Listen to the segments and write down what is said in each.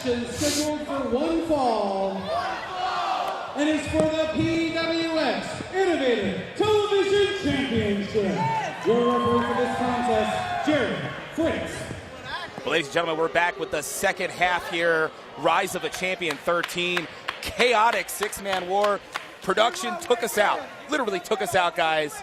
is scheduled for one fall and is for the PWX Innovative Television Championship. Your referee for this contest, Jared Fritz. Well, ladies and gentlemen, we're back with the second half here. Rise of the Champion 13. Chaotic six-man war. Production took us out. Literally took us out, guys.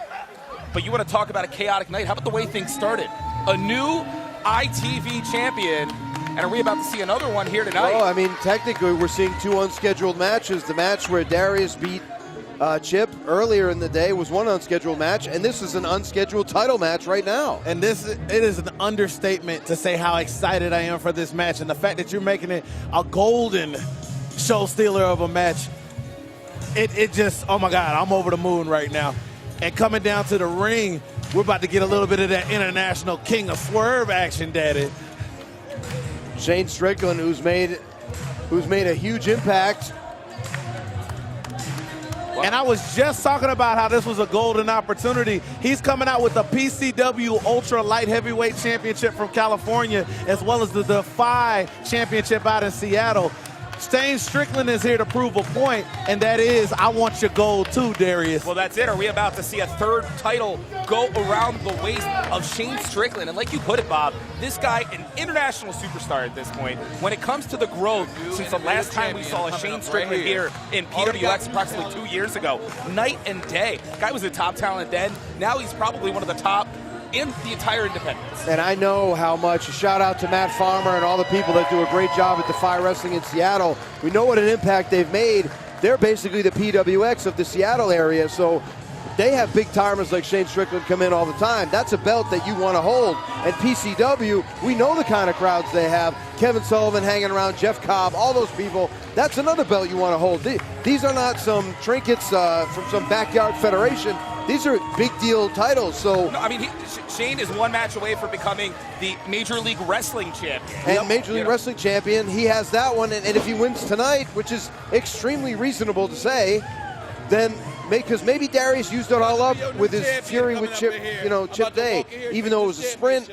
But you want to talk about a chaotic night? How about the way things started? A new ITV champion. And are we about to see another one here tonight? Well, I mean, technically, we're seeing two unscheduled matches. The match where Darius beat Chip earlier in the day was one unscheduled match, and this is an unscheduled title match right now. And it is an understatement to say how excited I am for this match, and the fact that you're making it a golden show stealer of a match, it just, oh my God, I'm over the moon right now. And coming down to the ring, we're about to get a little bit of that international king of swerve action, Daddy. Shane Strickland, who's made a huge impact. And I was just talking about how this was a golden opportunity. He's coming out with the PCW Ultra Light Heavyweight Championship from California, as well as the Defy Championship out in Seattle. Shane Strickland is here to prove a point, and that is, I want your gold too, Darius. Well, that's it. Are we about to see a third title go around the waist of Shane Strickland? And like you put it, Bob, this guy, an international superstar at this point. When it comes to the growth, since the last time we saw a Shane Strickland here in PWX approximately 2 years ago, night and day. Guy was a top talent then. Now he's probably one of the top in the entire independence. And I know how much, shout out to Matt Farmer and all the people that do a great job at Defy Wrestling in Seattle. We know what an impact they've made. They're basically the PWX of the Seattle area, so they have big timers like Shane Strickland come in all the time. That's a belt that you want to hold. And PCW, we know the kind of crowds they have. Kevin Sullivan hanging around, Jeff Cobb, all those people. That's another belt you want to hold. These are not some trinkets from some backyard federation. These are big deal titles. So no, I mean, Shane is one match away from becoming the Major League Wrestling champion. And Major League Wrestling champion, he has that one. And if he wins tonight, which is extremely reasonable to say, then because maybe Darius used it all up with his fury with Chip, Chip Day. Even though it was a sprint,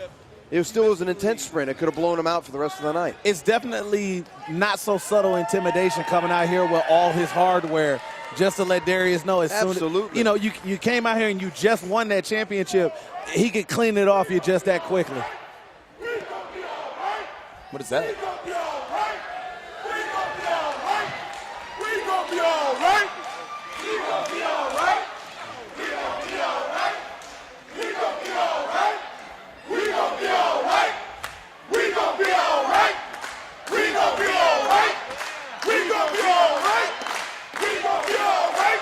it still was an intense sprint. It could have blown him out for the rest of the night. It's definitely not so subtle intimidation coming out here with all his hardware. Just to let Darius know, as Absolutely. soon as, you came out here and you just won that championship, he could clean it off you just that quickly. What is that? We gonna be all right. We gonna be all right. We gonna be all right. We gonna be all right. We gonna be all right. We gonna be all right. We gonna be all right. We gonna be all right. We gonna be all right. We gonna be all right. We gonna be all right.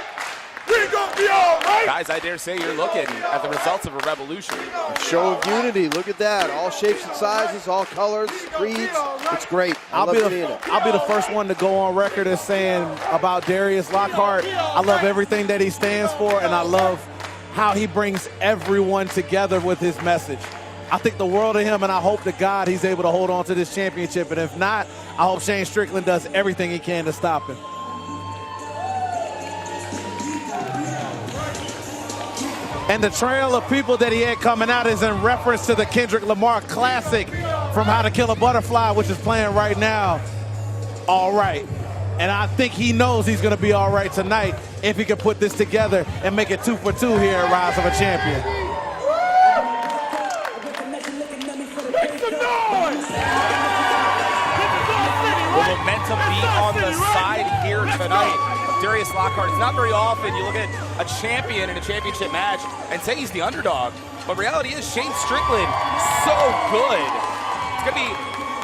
We gonna be all right. Guys, I dare say you're looking at the results of a revolution. A show of unity. Look at that. All shapes and sizes, all colors, creeds. It's great. I'll be the first one to go on record as saying about Darius Lockhart, I love everything that he stands for, and I love how he brings everyone together with his message. I think the world of him, and I hope to God he's able to hold on to this championship. And if not, I hope Shane Strickland does everything he can to stop him. And the trail of people that he had coming out is in reference to the Kendrick Lamar classic from How to Kill a Butterfly, which is playing right now. All right. And I think he knows he's going to be all right tonight if he can put this together and make it 2 for 2 here at Rise of a Champion. Will momentum be on the side here tonight? Darius Lockhart. It's not very often you look at a champion in a championship match and say he's the underdog. But reality is Shane Strickland, so good. It's going to be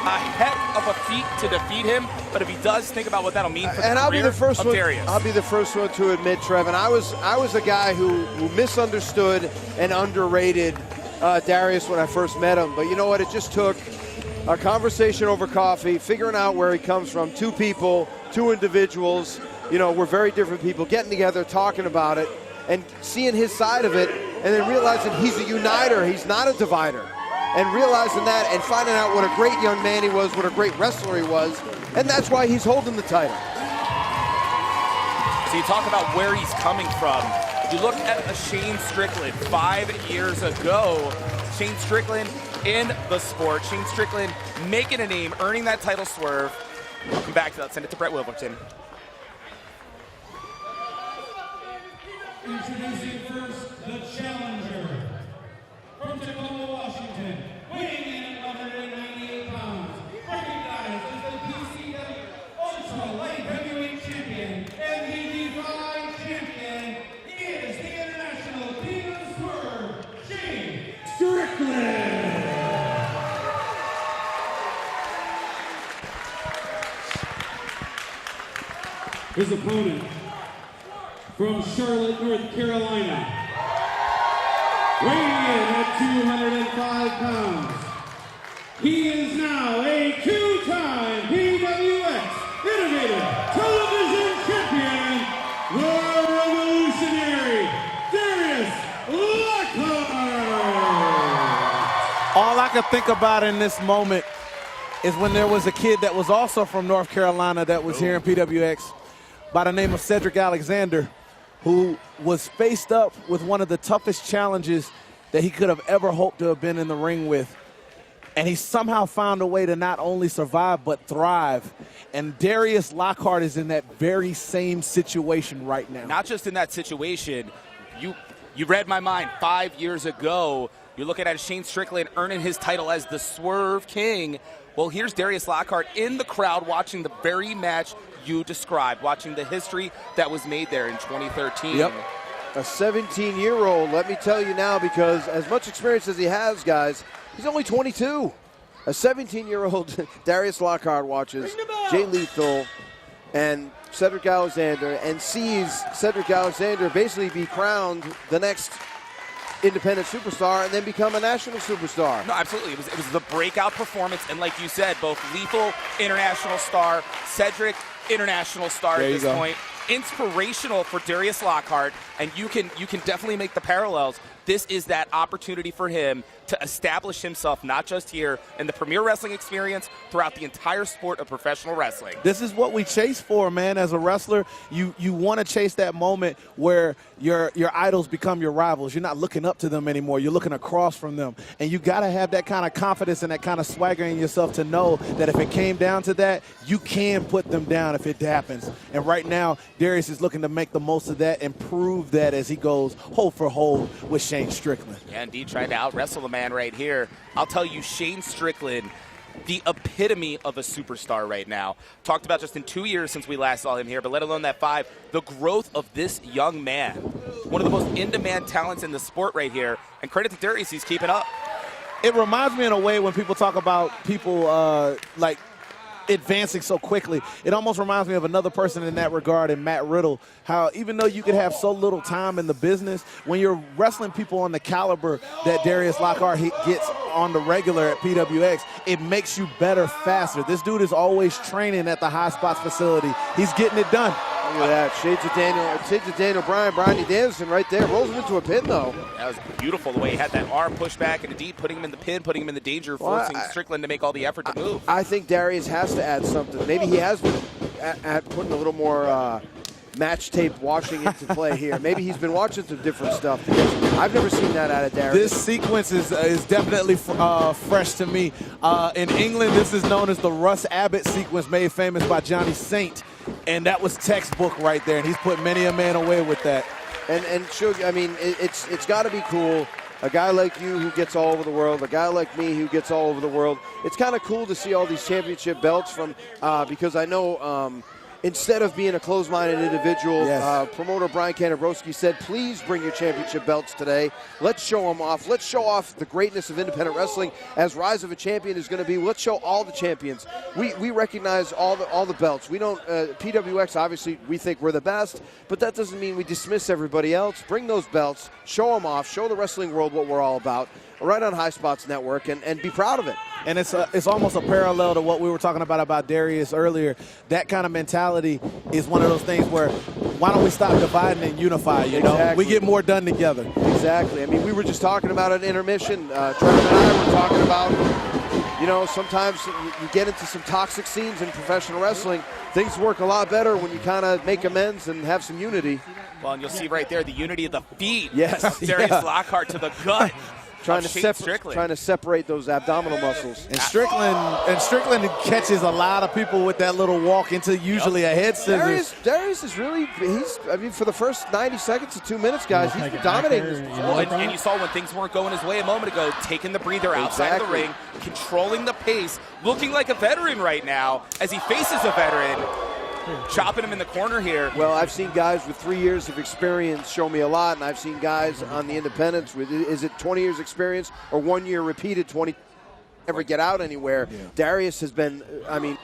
a heck of a feat to defeat him. But if he does, think about what that'll mean for the career I'll be the first of one. Darius. I'll be the first one to admit, Trevin, I was a guy who misunderstood and underrated Darius when I first met him. But you know what? It just took a conversation over coffee, figuring out where he comes from. Two people, two individuals. We're very different people getting together, talking about it, and seeing his side of it, and then realizing he's a uniter, he's not a divider. And realizing that and finding out what a great young man he was, what a great wrestler he was, and that's why he's holding the title. So you talk about where he's coming from. If you look at a Shane Strickland 5 years ago, Shane Strickland in the sport, Shane Strickland making a name, earning that title swerve, Welcome back. Let's send it to Brett Wilverton. Introducing first the challenger from Tacoma, Washington, weighing in at 198 pounds, recognized as the PCW Ultra Light Heavyweight Champion and the Divine Champion. He is the International King of Swerve, Swerve Strickland. His opponent from Charlotte, North Carolina, weighing in at 205 pounds. He is now a two-time PWX Innovative Television Champion, the revolutionary Darius Lockhart. All I could think about in this moment is when there was a kid that was also from North Carolina that was here in PWX by the name of Cedric Alexander, who was faced up with one of the toughest challenges that he could have ever hoped to have been in the ring with. And he somehow found a way to not only survive, but thrive. And Darius Lockhart is in that very same situation right now. Not just in that situation. You read my mind 5 years ago. You're looking at Shane Strickland earning his title as the Swerve King. Well, here's Darius Lockhart in the crowd watching the very match you described, watching the history that was made there in 2013. Yep. A 17-year-old, let me tell you now, because as much experience as he has, guys, he's only 22. A 17-year-old Darius Lockhart watches Jay Lethal and Cedric Alexander and sees Cedric Alexander basically be crowned the next independent superstar and then become a national superstar. No, absolutely. It was the breakout performance, and like you said, both Lethal, international star, Cedric, international star at this point. Inspirational for Darius Lockhart, and you can definitely make the parallels. This is that opportunity for him to establish himself not just here in the Premier Wrestling experience, throughout the entire sport of professional wrestling. This is what we chase for, man. As a wrestler, you want to chase that moment where your idols become your rivals. You're not looking up to them anymore. You're looking across from them. And you got to have that kind of confidence and that kind of swagger in yourself to know that if it came down to that, you can put them down if it happens. And right now, Darius is looking to make the most of that and prove that as he goes hold for hold with Shane Strickland. Yeah, indeed, trying to out-wrestle the man right here. I'll tell you, Shane Strickland, the epitome of a superstar right now. Talked about just in 2 years since we last saw him here, but let alone that 5, the growth of this young man. One of the most in-demand talents in the sport right here, and credit to Darius, he's keeping up. It reminds me in a way when people talk about people like advancing so quickly. It almost reminds me of another person in that regard, in Matt Riddle, how even though you could have so little time in the business, when you're wrestling people on the caliber that Darius Lockhart gets on the regular at PWX, it makes you better faster. This dude is always training at the High Spots facility. He's getting it done. Look at that. Shades of Daniel Bryan. Bryan Danielson right there. Rolls him into a pin, though. That was beautiful, the way he had that arm pushed back and indeed putting him in the pin, putting him in the danger, forcing Strickland to make all the effort to move. I think Darius has to add something. Maybe he has been at putting a little more match tape watching into play here. Maybe he's been watching some different stuff, because I've never seen that out of Darius. This sequence is definitely fresh to me. In England, this is known as the Russ Abbott sequence, made famous by Johnny Saint. And that was textbook right there, and he's put many a man away with that. And Suge, I mean, it's got to be cool. A guy like you who gets all over the world, a guy like me who gets all over the world. It's kind of cool to see all these championship belts from, because I know instead of being a closed-minded individual, promoter Brian Kanabrowski said, please bring your championship belts today. Let's show them off. Let's show off the greatness of independent wrestling, as Rise of a Champion is going to be. Let's show all the champions. We recognize all the belts. We don't, PWX, obviously, we think we're the best, but that doesn't mean we dismiss everybody else. Bring those belts, show them off, show the wrestling world what we're all about, right on High Spots Network, and be proud of it. And it's almost a parallel to what we were talking about Darius earlier. That kind of mentality is one of those things where, why don't we stop dividing and unify, you know? Exactly. We get more done together. Exactly. I mean, we were just talking about an intermission. Trevor and I were talking about, you know, sometimes you get into some toxic scenes in professional wrestling. Things work a lot better when you kind of make amends and have some unity. Well, and you'll see right there the unity of the feet. Yes. Darius Lockhart to the gut. trying to separate those abdominal muscles. And Strickland catches a lot of people with that little walk into usually a head scissors. Darius is really, I mean, for the first 90 seconds to 2 minutes, guys, he's been dominating this performance. And you saw when things weren't going his way a moment ago, taking the breather outside of the ring, controlling the pace, looking like a veteran right now as he faces a veteran. Chopping him in the corner here. Well, I've seen guys with 3 years of experience show me a lot, and I've seen guys on the independents with, is it 20 years experience or 1 year repeated 20, never get out anywhere. Yeah. Darius has been, I mean,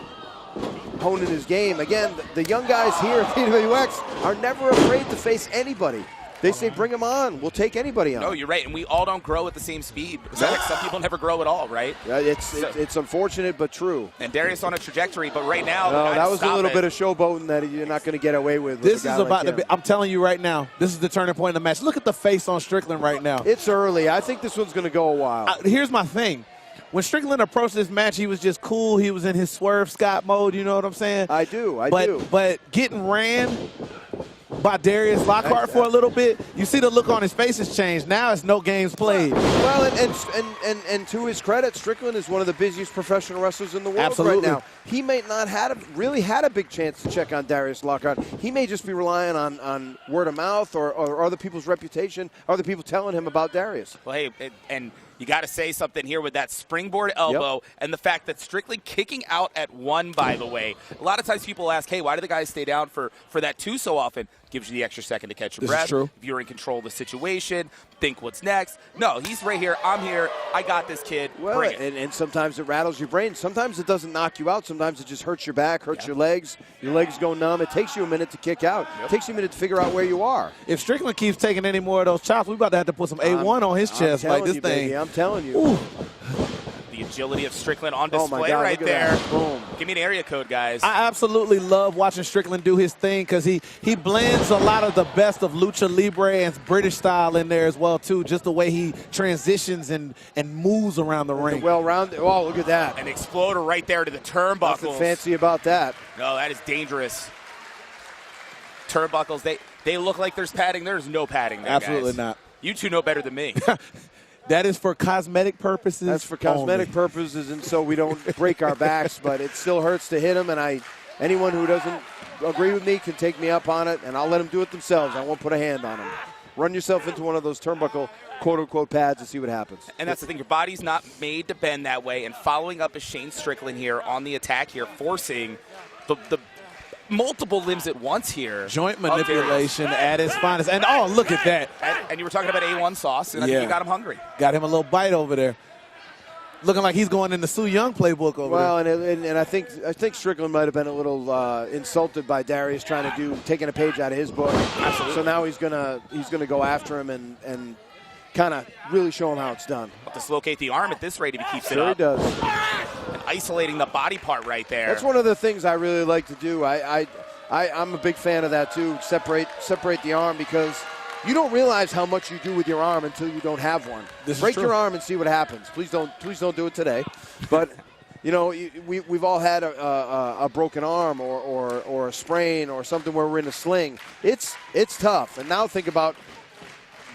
honing his game. Again, the young guys here at PWX are never afraid to face anybody. They say, bring them on. We'll take anybody on. No, you're right. And we all don't grow at the same speed. Some people never grow at all, right? Yeah, it's unfortunate, but true. And Darius on a trajectory, but right now, no, that was a little bit of showboating that you're not going to get away with. This is about to be, I'm telling you right now, this is the turning point in the match. Look at the face on Strickland right now. It's early. I think this one's going to go a while. Here's my thing. When Strickland approached this match, he was just cool. He was in his Swerve Scott mode, you know what I'm saying? I do. But getting ran by Darius Lockhart for a little bit, you see the look on his face has changed. Now it's no games played. Well, and to his credit, Strickland is one of the busiest professional wrestlers in the world right now. He may not have really had a big chance to check on Darius Lockhart. He may just be relying on word of mouth or other people's reputation, other people telling him about Darius. Well, hey, and you got to say something here with that springboard elbow and the fact that Strickland kicking out at 1, by the way. A lot of times people ask, hey, why do the guys stay down for that 2 so often? Gives you the extra second to catch your breath. This is true. If you're in control of the situation, think what's next. No, he's right here. I'm here. I got this, kid. Well, bring it. And sometimes it rattles your brain. Sometimes it doesn't knock you out. Sometimes it just hurts your back, hurts your legs. Your legs go numb. It takes you a minute to kick out. It takes you a minute to figure out where you are. If Strickland keeps taking any more of those chops, we're about to have to put some A1 on his chest like this thing. Baby, I'm telling you. Ooh. The agility of Strickland on display right there. Boom. Give me an area code, guys. I absolutely love watching Strickland do his thing because he blends a lot of the best of Lucha Libre and British style in there as well, too. Just the way he transitions and moves around the ring. Well-rounded. Oh, look at that. An exploder right there to the turnbuckles. Nothing fancy about that. No, that is dangerous. Turnbuckles, they look like there's padding. There's no padding there, Absolutely guys. not. You two know better than me. That is for cosmetic purposes. That's for cosmetic purposes, and so we don't break our backs. But it still hurts to hit him, and anyone who doesn't agree with me can take me up on it, and I'll let them do it themselves. I won't put a hand on them. Run yourself into one of those turnbuckle quote-unquote pads and see what happens. And that's the thing. Your body's not made to bend that way. And following up is Shane Strickland here on the attack here, forcing the multiple limbs at once here. Joint manipulation at its finest. And, oh, look at that. And you were talking about A1 sauce, and I think you got him hungry. Got him a little bite over there. Looking like he's going in the Sue Young playbook over there. Well, and I think Strickland might have been a little insulted by Darius taking a page out of his book. Absolutely. So now he's gonna go after him and kind of really show him how it's done. Dislocate the arm at this rate if he keeps it Sure up. he does. And isolating the body part right there. That's one of the things I really like to do. I'm a big fan of that too. Separate the arm, because you don't realize how much you do with your arm until you don't have one. Break your arm and see what happens. Please don't do it today. But you know, we've all had a broken arm or a sprain or something where we're in a sling. It's tough. And now think about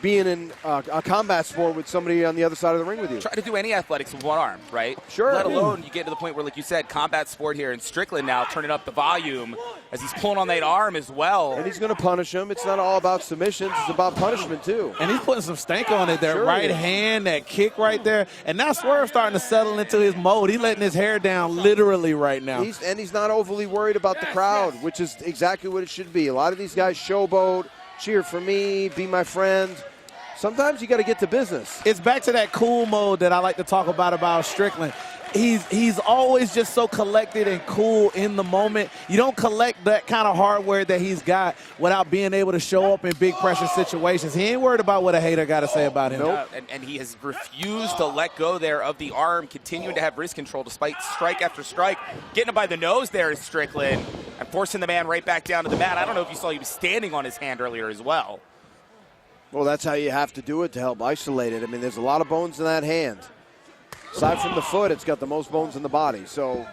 being in a combat sport with somebody on the other side of the ring with you. Try to do any athletics with one arm, right? Sure. Let alone you get to the point where, like you said, combat sport here, and Strickland now turning up the volume as he's pulling on that arm as well. And he's going to punish him. It's not all about submissions. It's about punishment, too. And he's putting some stank on it. That Sure right hand, that kick right there. And now Swerve's starting to settle into his mode. He's letting his hair down literally right now. He's not overly worried about the crowd, which is exactly what it should be. A lot of these guys showboat, cheer for me, be my friend. Sometimes you got to get to business. It's back to that cool mode that I like to talk about Strickland. He's always just so collected and cool in the moment. You don't collect that kind of hardware that he's got without being able to show up in big pressure situations. He ain't worried about what a hater got to say about him. Nope. And he has refused to let go there of the arm, continuing to have wrist control despite strike after strike. Getting him by the nose there is Strickland and forcing the man right back down to the mat. I don't know if you saw he was standing on his hand earlier as well. Well, that's how you have to do it to help isolate it. I mean, there's a lot of bones in that hand. Aside from the foot, it's got the most bones in the body. So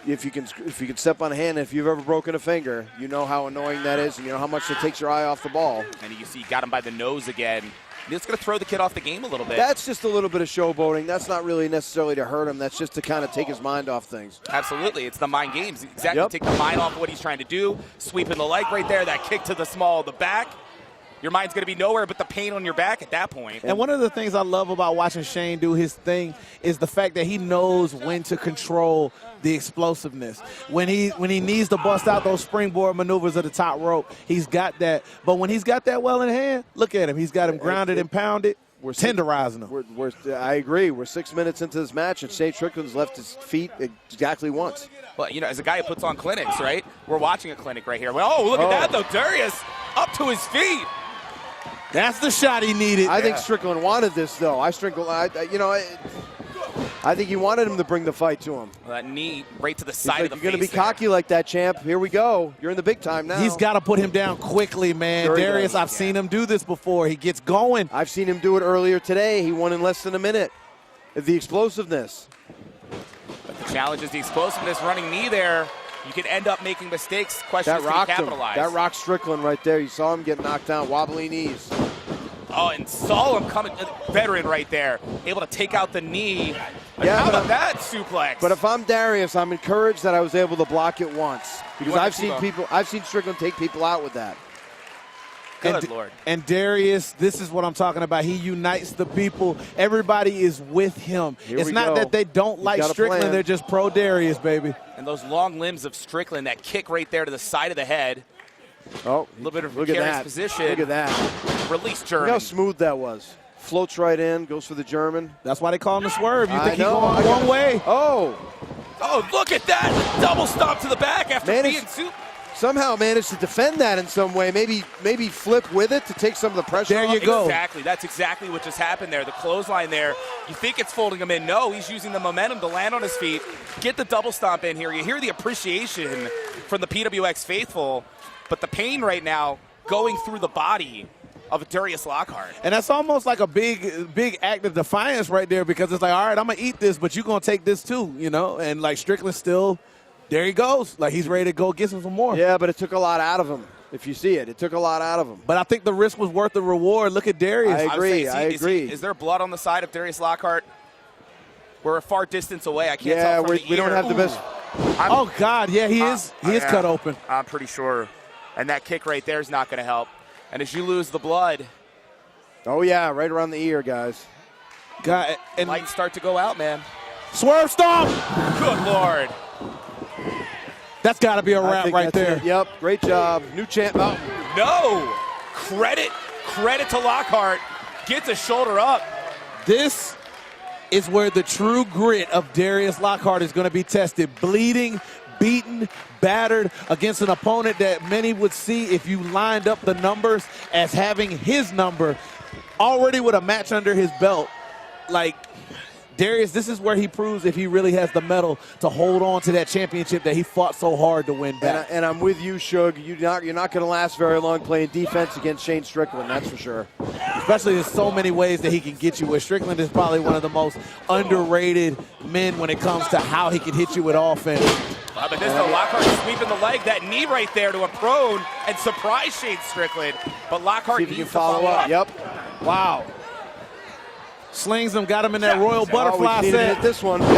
if you can step on a hand, if you've ever broken a finger, you know how annoying that is, and you know how much it takes your eye off the ball. And you see, got him by the nose again. It's going to throw the kid off the game a little bit. That's just a little bit of showboating. That's not really necessarily to hurt him. That's just to kind of take his mind off things. Absolutely. It's the mind games. Exactly. Yep. Take the mind off of what he's trying to do. Sweeping the leg right there. That kick to the small of the back. Your mind's going to be nowhere but the pain on your back at that point. And one of the things I love about watching Shane do his thing is the fact that he knows when to control the explosiveness. When he needs to bust out those springboard maneuvers at the top rope, he's got that. But when he's got that well in hand, look at him. He's got him grounded and pounded. We're tenderizing him. I agree. We're 6 minutes into this match, and Shane Strickland's left his feet exactly once. Well, you know, as a guy who puts on clinics, right? We're watching a clinic right here. Well, look at that, though. Darius up to his feet. That's the shot he needed. I think Strickland wanted this, though. I think he wanted him to bring the fight to him. Well, that knee right to the side of the face. You're going to be cocky like that, champ. Here we go. You're in the big time now. He's got to put him down quickly, man. Sure Darius, I've seen him do this before. He gets going. I've seen him do it earlier today. He won in less than a minute. The explosiveness. But the challenge is the explosiveness. Running knee there. You could end up making mistakes. Question is, That can you rocked him. capitalize? That rocked Strickland right there. You saw him get knocked down, wobbly knees. Oh, and saw him coming. Veteran right there. Able to take out the knee. Yeah, how about that suplex? But if I'm Darius, I'm encouraged that I was able to block it once. Because I've seen Strickland take people out with that. Good Lord. And Darius, this is what I'm talking about. He unites the people. Everybody is with him. It's not that they don't like Strickland. They're just pro Darius, baby. And those long limbs of Strickland, that kick right there to the side of the head. Oh, a little bit of look at precarious that position. Look at that. Release German. Look how smooth that was. Floats right in, goes for the German. That's why they call him the Swerve. You think he's going one way? Oh, look at that. Double stomp to the back after being somehow managed to defend that in some way. Maybe flip with it to take some of the pressure off. There you go. Exactly. That's exactly what just happened there. The clothesline there. You think it's folding him in. No, he's using the momentum to land on his feet. Get the double stomp in here. You hear the appreciation from the PWX faithful, but the pain right now going through the body of Darius Lockhart. And that's almost like a big act of defiance right there, because it's like, all right, I'm going to eat this, but you're going to take this too, you know? And like Strickland still, there he goes. Like he's ready to go get some more. Yeah, but it took a lot out of him. If you see it, it took a lot out of him. But I think the risk was worth the reward. Look at Darius. I agree. Is there blood on the side of Darius Lockhart? We're a far distance away. I can't tell from the we don't have the best. Oh, God. Yeah, he is cut open. I'm pretty sure. And that kick right there is not going to help. And as you lose the blood. Oh, yeah, right around the ear, guys. God, and lights start to go out, man. Swerve stomp! Good Lord. That's got to be a wrap right there. It. Yep, great job. New champ. No. Credit to Lockhart. Gets a shoulder up. This is where the true grit of Darius Lockhart is going to be tested. Bleeding, beaten, battered against an opponent that many would see, if you lined up the numbers, as having his number already with a match under his belt. Like, Darius, this is where he proves if he really has the mettle to hold on to that championship that he fought so hard to win back. And I'm with you, Suge. You're not going to last very long playing defense against Shane Strickland, that's for sure. Especially in so many ways that he can get you with. Strickland is probably one of the most underrated men when it comes to how he can hit you with offense. But this is Lockhart sweeping the leg, that knee right there to a prone and surprise Shane Strickland. But Lockhart needs to follow up. Yep. Wow. Slings him, got him in that royal butterfly set. set. Hit this one. Yep.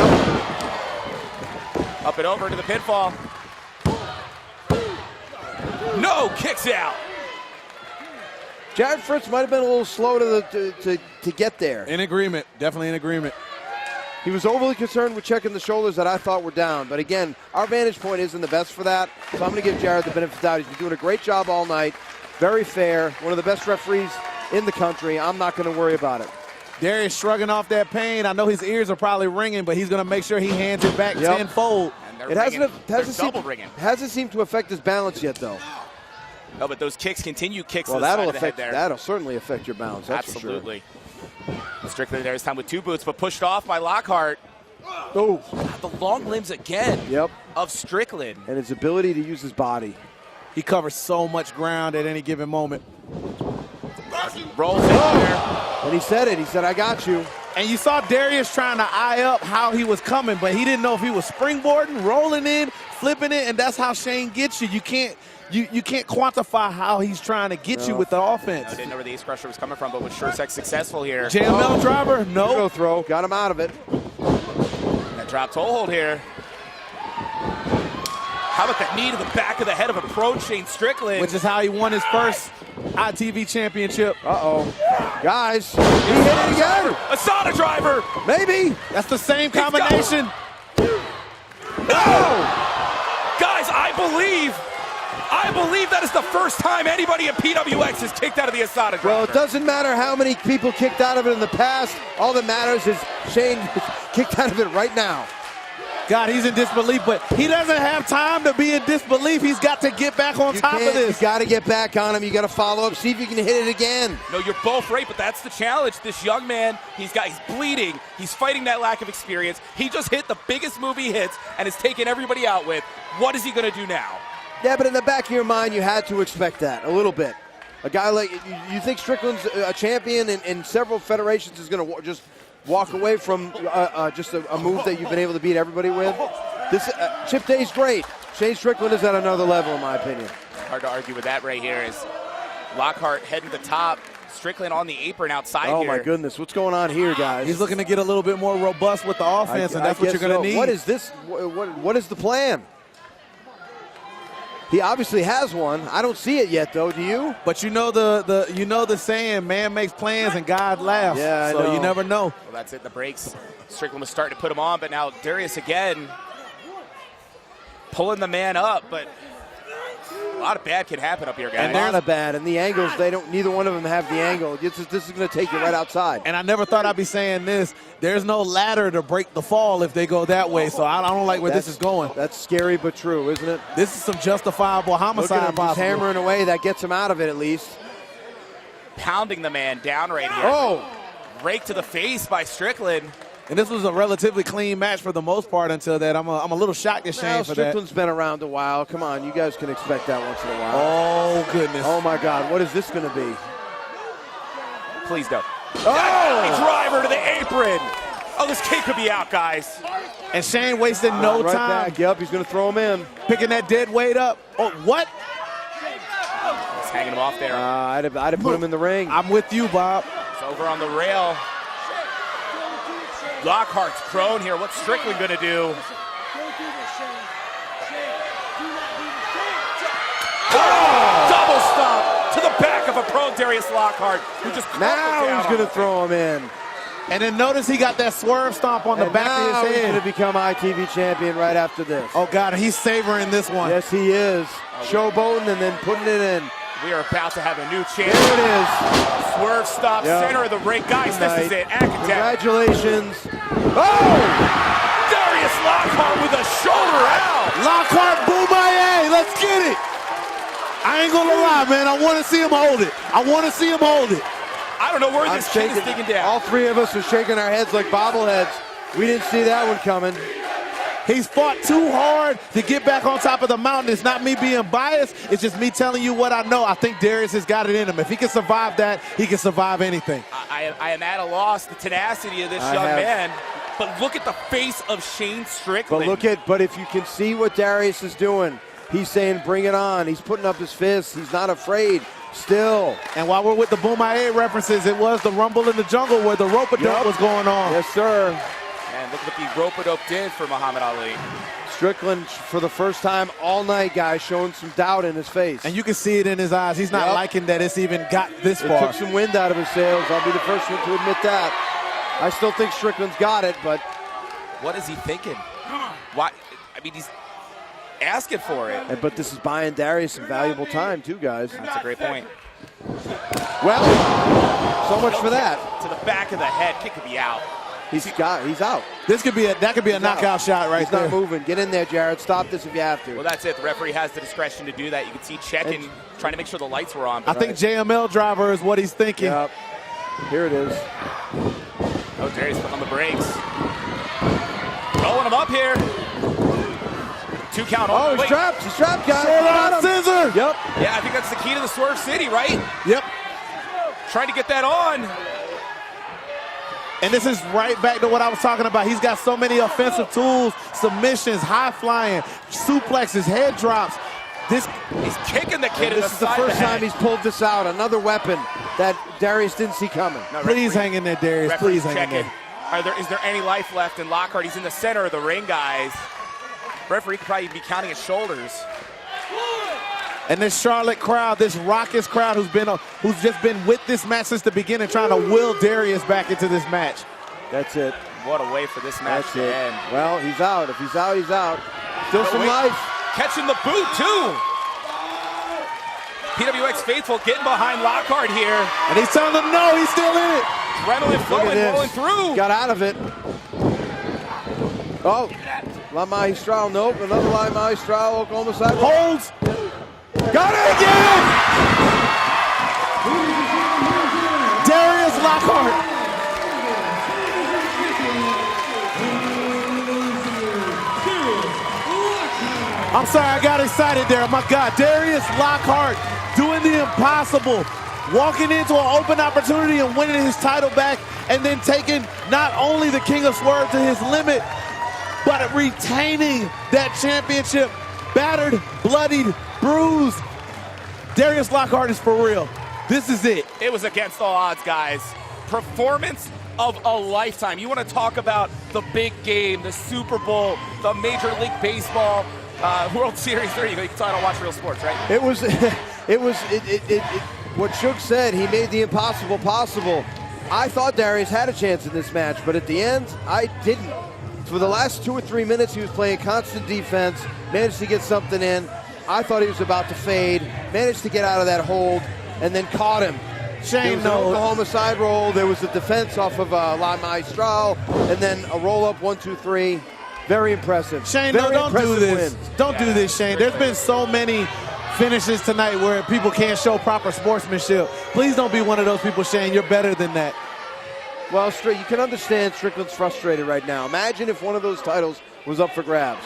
Up and over to the pinfall. No, kicks out. Jared Fritz might have been a little slow to get there. In agreement, definitely in agreement. He was overly concerned with checking the shoulders that I thought were down. But again, our vantage point isn't the best for that. So I'm going to give Jared the benefit of the doubt. He's been doing a great job all night. Very fair. One of the best referees in the country. I'm not going to worry about it. Darius shrugging off that pain. I know his ears are probably ringing, but he's going to make sure he hands it back tenfold. It hasn't seemed to affect his balance yet, though. No, but those kicks continue kicks well, to the side of the head there. That'll certainly affect your balance, that's Absolutely. For sure. Strickland there this time with 2 boots, but pushed off by Lockhart. Oh. The long limbs again of Strickland. And his ability to use his body. He covers so much ground at any given moment. Rolls in there. And he said it. He said, I got you. And you saw Darius trying to eye up how he was coming, but he didn't know if he was springboarding, rolling in, flipping it, and that's how Shane gets you. You can't quantify how he's trying to get you with the offense. I didn't know where the ace crusher was coming from, but was Sure successful here. JML driver, no. Go throw, got him out of it. That drop toe hold here. How about that knee to the back of the head of a pro Shane Strickland? Which is how he won his first ITV championship. Uh-oh. Guys, he hit it again. Asada driver. Maybe. That's the same combination. No! Guys, I believe that is the first time anybody at PWX has kicked out of the Asada driver. Well, it doesn't matter how many people kicked out of it in the past. All that matters is Shane kicked out of it right now. God, he's in disbelief, but he doesn't have time to be in disbelief. He's got to get back on top of this. You got to get back on him. You got to follow up, see if you can hit it again. No, you're both right, but that's the challenge. This young man, he's bleeding. He's fighting that lack of experience. He just hit the biggest move he hits and is taking everybody out with. What is he going to do now? Yeah, but in the back of your mind, you had to expect that a little bit. A guy like you think Strickland's a champion in several federations is going to just walk away from just a move that you've been able to beat everybody with. This Chip Day's great. Shane Strickland is at another level, in my opinion. Hard to argue with that right here. Is Lockhart heading to the top, Strickland on the apron outside here. Oh my goodness, what's going on here, guys? He's looking to get a little bit more robust with the offense, and that's what you're going to need. What is this? What is the plan? He obviously has one. I don't see it yet, though. Do you? But you know the saying, man makes plans and God laughs. Yeah, I so know. You never know. Well, that's it. The brakes. Strickland was starting to put him on, but now Darius again pulling the man up. But a lot of bad can happen up here, guys. And a lot of bad. And the angles, neither one of them have the angle. This is going to take you right outside. And I never thought I'd be saying this. There's no ladder to break the fall if they go that way. So I don't like where this is going. That's scary but true, isn't it? This is some justifiable homicide. Look at him, possible. he's hammering away. That gets him out of it at least. Pounding the man down right here. Oh! Rake to the face by Strickland. And this was a relatively clean match for the most part until that. I'm a little shocked at Shane for that. Strickland's been around a while. Come on, you guys can expect that once in a while. Oh, goodness. Oh, my God. What is this going to be? Please don't. Oh! Driver to the apron. Oh, this kid could be out, guys. And Shane wasted no right time. Back. Yep, he's going to throw him in. Picking that dead weight up. Oh, what? He's hanging him off there. I'd have put him in the ring. I'm with you, Bob. It's over on the rail. Lockhart's prone here. What's Strickland going to do? Oh! Double stomp to the back of a prone Darius Lockhart, who just now he's going to throw him in. And then notice he got that swerve stomp on the back of his he's head. going to become ITV champion right after this. Oh, God, he's savoring this one. Yes, he is. Showboating and then putting it in. We are about to have a new champion. There it is. Swerve stop, center of the ring. Guys, this is it. Congratulations. Oh! Darius Lockhart with a shoulder out. Lockhart, boomaye. Let's get it. I ain't going to lie, man. I want to see him hold it. I want to see him hold it. I don't know where this kid is digging down. All three of us are shaking our heads like bobbleheads. We didn't see that one coming. He's fought too hard to get back on top of the mountain. It's not me being biased. It's just me telling you what I know. I think Darius has got it in him. If he can survive that, he can survive anything. I am at a loss, the tenacity of this young man. But look at the face of Shane Strickland. But if you can see what Darius is doing, he's saying bring it on. He's putting up his fists. He's not afraid. Still. And while we're with the Boomaye references, it was the Rumble in the Jungle where the rope-a-dope was going on. Yes, sir. And look what the rope-a-dope did for Muhammad Ali. Strickland, for the first time all night, guys, showing some doubt in his face. And you can see it in his eyes. He's not liking that it's even got this far. It took some wind out of his sails. I'll be the first one to admit that. I still think Strickland's got it, but... What is he thinking? Why? I mean, he's asking for it. But this is buying Darius some valuable time, too, guys. That's a great point. Well, so much for that. To the back of the head. Kick could be out. He's out. That could be a knockout shot right there. He's not moving. Get in there, Jared. Stop this if you have to. Well, that's it. The referee has the discretion to do that. You can see checking, trying to make sure the lights were on. I think JML driver is what he's thinking. Yep. Here it is. Oh, Darius put on the brakes. Rolling him up here. 2 count. Oh, he's trapped. He's trapped, guys. Scissor. Yep. Yeah, I think that's the key to the Swerve City, right? Yep. Trying to get that on. And this is right back to what I was talking about. He's got so many offensive tools, submissions, high flying, suplexes, head drops. He's kicking the kid in the side. This is the first time he's pulled this out. Another weapon that Darius didn't see coming. No, Please hang in there, Darius. Please hang in there. Is there any life left in Lockhart? He's in the center of the ring, guys. Referee could probably be counting his shoulders. And this Charlotte crowd, this raucous crowd who's just been with this match since the beginning, trying to will Darius back into this match. That's it. What a way for this match That's to it. end. Well, he's out. If he's out, he's out. Still some life. Catching the boot, too. PWX faithful getting behind Lockhart here. And he's telling them no, he's still in it. Adrenaline flowing, rolling through. Got out of it. Oh, La Magistral, nope. Another La Magistral, Oklahoma side. Holds. Got it again. Darius Lockhart. I'm sorry, I got excited there. My God, Darius Lockhart doing the impossible, walking into an open opportunity and winning his title back, and then taking not only the King of Swerve to his limit, but retaining that championship, battered, bloodied, bruised. Darius Lockhart is for real. This is it. It was against all odds, guys. Performance of a lifetime. You want to talk about the big game, the Super Bowl, the Major League Baseball, World Series. There you go. You can tell I don't watch real sports, right? It was what Suge said. He made the impossible possible. I thought Darius had a chance in this match, but at the end, I didn't. For the last 2 or 3 minutes, he was playing constant defense, managed to get something in. I thought he was about to fade, managed to get out of that hold, and then caught him. There was an Oklahoma side roll. There was a defense off of La Magistral, and then a roll-up 1, 2, 3. Very impressive. Shane, no, don't do this. Don't do this, Shane. There's been so many finishes tonight where people can't show proper sportsmanship. Please don't be one of those people, Shane. You're better than that. Well, you can understand Strickland's frustrated right now. Imagine if one of those titles was up for grabs.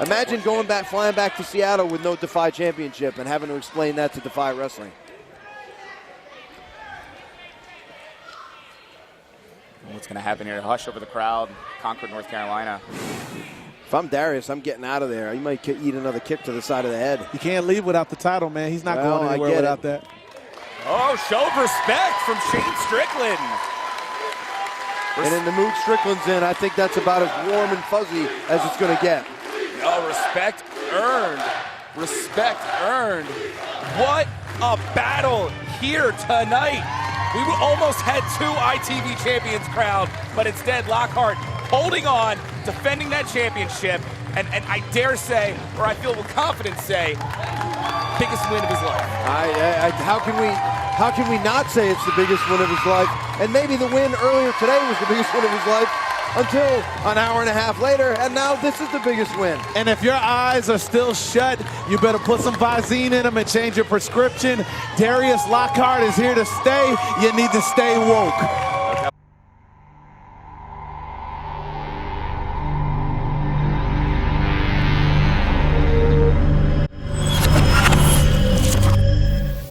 Imagine flying back to Seattle with no Defy championship and having to explain that to Defy Wrestling. What's going to happen here? Hush over the crowd, Concord, North Carolina. If I'm Darius, I'm getting out of there. You might eat another kick to the side of the head. You can't leave without the title, man. He's not going anywhere without that. Oh, show of respect from Shane Strickland. And in the mood Strickland's in, I think that's about as warm and fuzzy as it's going to get. Oh, respect earned. Respect earned. What a battle here tonight. We almost had 2 ITV champions crowned, but instead Lockhart holding on, defending that championship, and I dare say, or I feel with confidence say, biggest win of his life. How can we not say it's the biggest win of his life? And maybe the win earlier today was the biggest win of his life until an hour and a half later, and now this is the biggest win. And if your eyes are still shut, you better put some Visine in them and change your prescription. Darius Lockhart is here to stay. You need to stay woke.